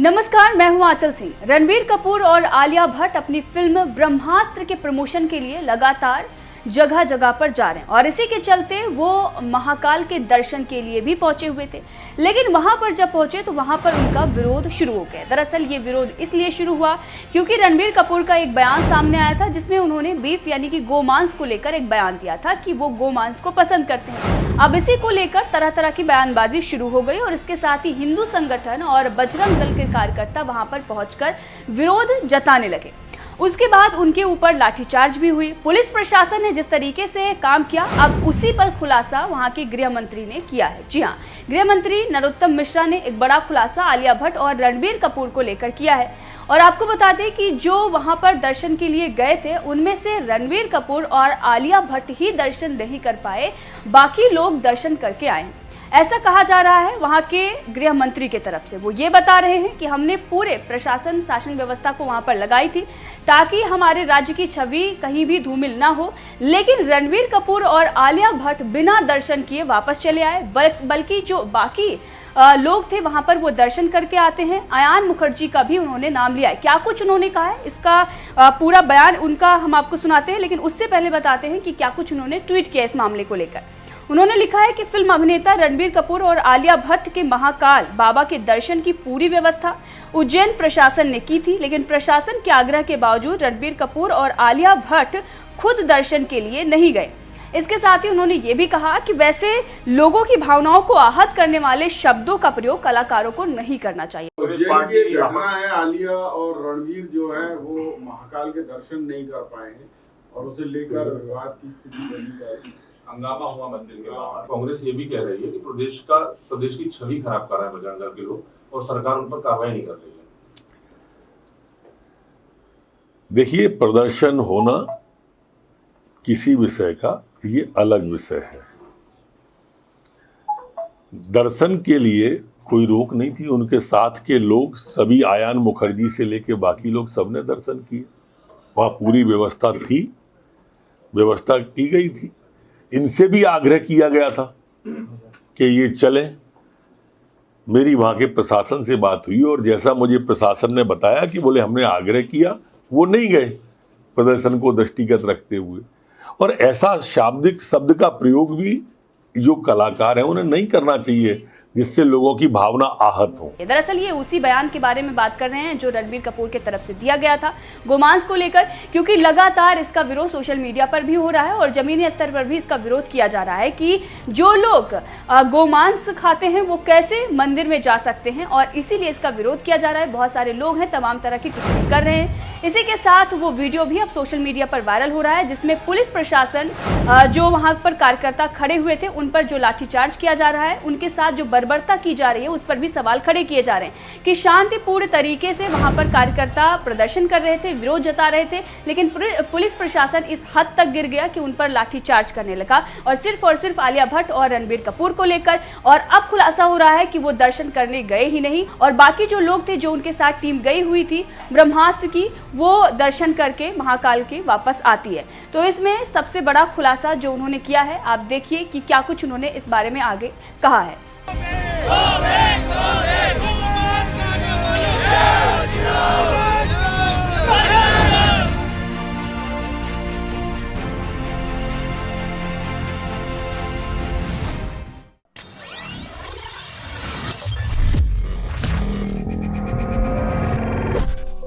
नमस्कार, मैं हूं आंचल सिंह। रणबीर कपूर और आलिया भट्ट अपनी फिल्म ब्रह्मास्त्र के प्रमोशन के लिए लगातार जगह जगह पर जा रहे हैं और इसी के चलते वो महाकाल के दर्शन के लिए भी पहुंचे हुए थे। लेकिन वहां पर जब पहुंचे तो वहां पर उनका विरोध शुरू हो गया। दरअसल ये विरोध इसलिए शुरू हुआ क्योंकि रणबीर कपूर का एक बयान सामने आया था जिसमें उन्होंने बीफ यानी कि गोमांस को लेकर एक बयान दिया था कि वो गोमांस को पसंद करते हैं। अब इसी को लेकर तरह तरह की बयानबाजी शुरू हो गई और इसके साथ ही हिंदू संगठन और बजरंग दल के कार्यकर्ता वहां पर पहुंचकर विरोध जताने लगे। उसके बाद उनके ऊपर लाठीचार्ज भी हुई। पुलिस प्रशासन ने जिस तरीके से काम किया, अब उसी पर खुलासा वहां के गृह मंत्री ने किया है। जी हां, गृह मंत्री नरोत्तम मिश्रा ने एक बड़ा खुलासा आलिया भट्ट और रणबीर कपूर को लेकर किया है। और आपको बता दें कि जो वहां पर दर्शन के लिए गए थे उनमें से रणबीर कपूर और आलिया भट्ट ही दर्शन नहीं कर पाए, बाकी लोग दर्शन करके आए। ऐसा कहा जा रहा है वहां के गृह मंत्री की तरफ से। वो ये बता रहे हैं कि हमने पूरे प्रशासन शासन व्यवस्था को वहां पर लगाई थी ताकि हमारे राज्य की छवि कहीं भी धूमिल ना हो। लेकिन रणबीर कपूर और आलिया भट्ट बिना दर्शन किए वापस चले आए, बल्कि जो बाकी लोग थे वहां पर वो दर्शन करके आते हैं। अयान मुखर्जी का भी उन्होंने नाम लिया है। क्या कुछ उन्होंने कहा है, इसका पूरा बयान उनका हम आपको सुनाते हैं, लेकिन उससे पहले बताते हैं कि क्या कुछ उन्होंने ट्वीट किया इस मामले को लेकर। उन्होंने लिखा है कि फिल्म अभिनेता रणबीर कपूर और आलिया भट्ट के महाकाल बाबा के दर्शन की पूरी व्यवस्था उज्जैन प्रशासन ने की थी, लेकिन प्रशासन के आग्रह के बावजूद रणबीर कपूर और आलिया भट्ट खुद दर्शन के लिए नहीं गए। इसके साथ ही उन्होंने ये भी कहा कि वैसे लोगों की भावनाओं को आहत करने वाले शब्दों का प्रयोग कलाकारों को नहीं करना चाहिए। घटना है, आलिया और रणबीर जो है वो महाकाल के दर्शन नहीं कर पाए हैं और उसे लेकर विवाद की स्थिति बनी है। हंगामा हुआ मंदिर के बाहर। कांग्रेस ये भी कह रही है कि प्रदेश की छवि खराब कर रहे हैं बजरंग दल के लोग और सरकार उन पर कार्रवाई नहीं कर रही है। देखिए, प्रदर्शन होना किसी विषय का ये अलग विषय है। दर्शन के लिए कोई रोक नहीं थी। उनके साथ के लोग सभी, अयान मुखर्जी से लेके बाकी लोग सबने दर्शन किए। वहाँ पूरी व्यवस्था थी, व्यवस्था की गई थी। इनसे भी आग्रह किया गया था कि ये चलें। मेरी वहाँ के प्रशासन से बात हुई और जैसा मुझे प्रशासन ने बताया कि बोले हमने आग्रह किया, वो नहीं गए प्रदर्शन को दृष्टिगत रखते हुए। और ऐसा शाब्दिक शब्द का प्रयोग भी जो कलाकार हैं उन्हें नहीं करना चाहिए जिससे लोगों की भावना आहत हो। दरअसल ये उसी बयान के बारे में बात कर रहे हैं जो रणबीर कपूर की तरफ से दिया गया था गोमांस को लेकर, क्योंकि लगातार इसका विरोध सोशल मीडिया पर भी हो रहा है और जमीनी स्तर पर भी इसका विरोध किया जा रहा है कि जो लोग गोमांस खाते हैं वो कैसे मंदिर में जा सकते हैं, और इसीलिए इसका विरोध किया जा रहा है। बहुत सारे लोग हैं, तमाम तरह की टिप्पणी कर रहे हैं। इसी के साथ वो वीडियो भी अब सोशल मीडिया पर वायरल हो रहा है जिसमें पुलिस प्रशासन जो वहां पर कार्यकर्ता खड़े हुए थे उन पर जो लाठीचार्ज किया जा रहा है, उनके साथ जो बर्बरता की जा रही है उस पर भी सवाल खड़े किए जा रहे हैं कि शांतिपूर्ण तरीके से वहां पर कार्यकर्ता प्रदर्शन कर रहे थे, विरोध जता रहे थे, लेकिन पुलिस प्रशासन इस हद तक गिर गया कि उन पर लाठीचार्ज करने लगा और सिर्फ आलिया भट्ट और रणबीर कपूर को लेकर। और अब खुलासा हो रहा है कि वो दर्शन करने गए ही नहीं और बाकी जो लोग थे, जो उनके साथ टीम गई हुई थी ब्रह्मास्त्र की, वो दर्शन करके महाकाल के वापस आती है। तो इसमें सबसे बड़ा खुलासा जो उन्होंने किया है, आप देखिए कि क्या कुछ उन्होंने इस बारे में आगे कहा है।